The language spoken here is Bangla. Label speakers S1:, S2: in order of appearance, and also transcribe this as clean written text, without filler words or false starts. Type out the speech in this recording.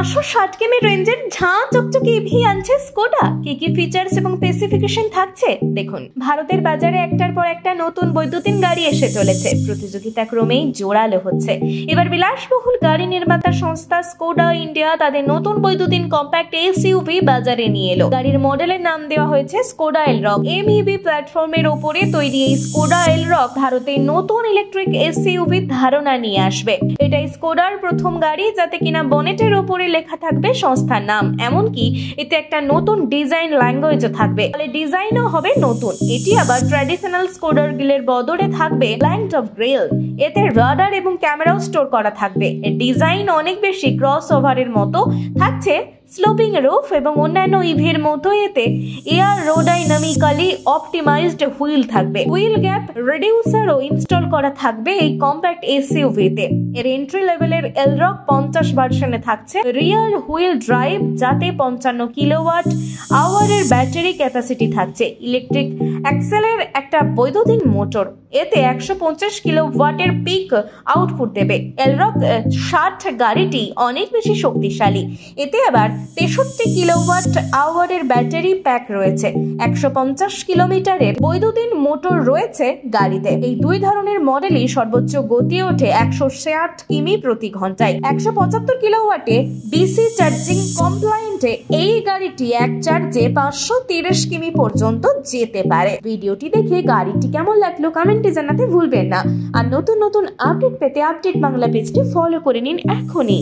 S1: 560 কিমি রেঞ্জের ঝাঁ চকচকে ইভি আনছে স্কোডা। কি ফিচার্স এবং স্পেসিফিকেশন থাকছে দেখুন। ভারতের বাজারে একটার পর একটা নতুন বৈদ্যুতিন গাড়ি এসে চলেছে, প্রতিযোগিতা ক্রমেই জোরালো হচ্ছে। এবার বিলাসবহুল গাড়ি নির্মাতা সংস্থা স্কোডা ইন্ডিয়া তাদের নতুন বৈদ্যুতিন কম্প্যাক্ট এসইউভি বাজারে নিয়ে এলো। গাড়ির মডেলের নাম দেওয়া হয়েছে স্কোডা এলরক। এমইভি প্ল্যাটফর্মের উপরে তৈরি এই স্কোডা এলরক ভারতে নতুন ইলেকট্রিক এসইউভি ধারণা নিয়ে আসবে। এটাই স্কোডার প্রথম গাড়ি যাতে কিনা বনেটের উপরে লেখা থাকবে সংস্থার নাম, এমনকি এতে একটা নতুন ডিজাইন ল্যাঙ্গুয়েজও থাকবে, ফলে ডিজাইনও হবে নতুন। এটি আবার ট্র্যাডিশনাল স্কোডার গ্রিলের বদলে থাকবে ব্ল্যাঙ্ক অফ গ্রিল। এতে রাডার এবং ক্যামেরাও স্টোর করা থাকবে। এর ডিজাইন অনেক বেশি ক্রস ওভারের মতো থাকছে, স্লোপিং রুফ এবং অন্যান্য ইভির মতো এতে এয়ারোডাইনামিক্যালি অপটিমাইজড হুইল থাকবে। হুইল গ্যাপ রিডিউসারও ইনস্টল করা থাকবে এই কম্প্যাক্ট এসইউভিতে। এর এন্ট্রি লেভেলের এলরক 50 ভার্সনে থাকছে রিয়ার হুইল ড্রাইভ, যাতে 55 কিলোওয়াট আওয়ারের ব্যাটারি ক্যাপাসিটি থাকছে। ইলেকট্রিক অ্যাক্সেলের একটা বৈদ্যুতিন মোটর, এতে 150 কিলোওয়াটের পিক আউটপুট দেবে। এলরক 60 গাড়িটি অনেক বেশি শক্তিশালী, এতে আবার 63 কিলোওয়াট আওয়ারের ব্যাটারি প্যাক রয়েছে। 150 কিলোমিটারের বৈদ্যুতিন মোটর রয়েছে গাড়িতে। এই দুই ধরনের মডেলই সর্বোচ্চ গতি ওঠে 160 কিমি প্রতি ঘন্টায়। 175 কিলোওয়াটে ডিসি চার্জিং কমপ্লায়েন্টে এই গাড়িটি এক চার্জে 530 কিমি পর্যন্ত যেতে পারে। ভিডিওটি দেখে গাড়িটি কেমন লাগলো কমেন্টে জানাতে ভুলবেন না। আর নতুন নতুন আপডেট পেতে আপডেট বাংলা পেজটি ফলো করে নিন এখনই।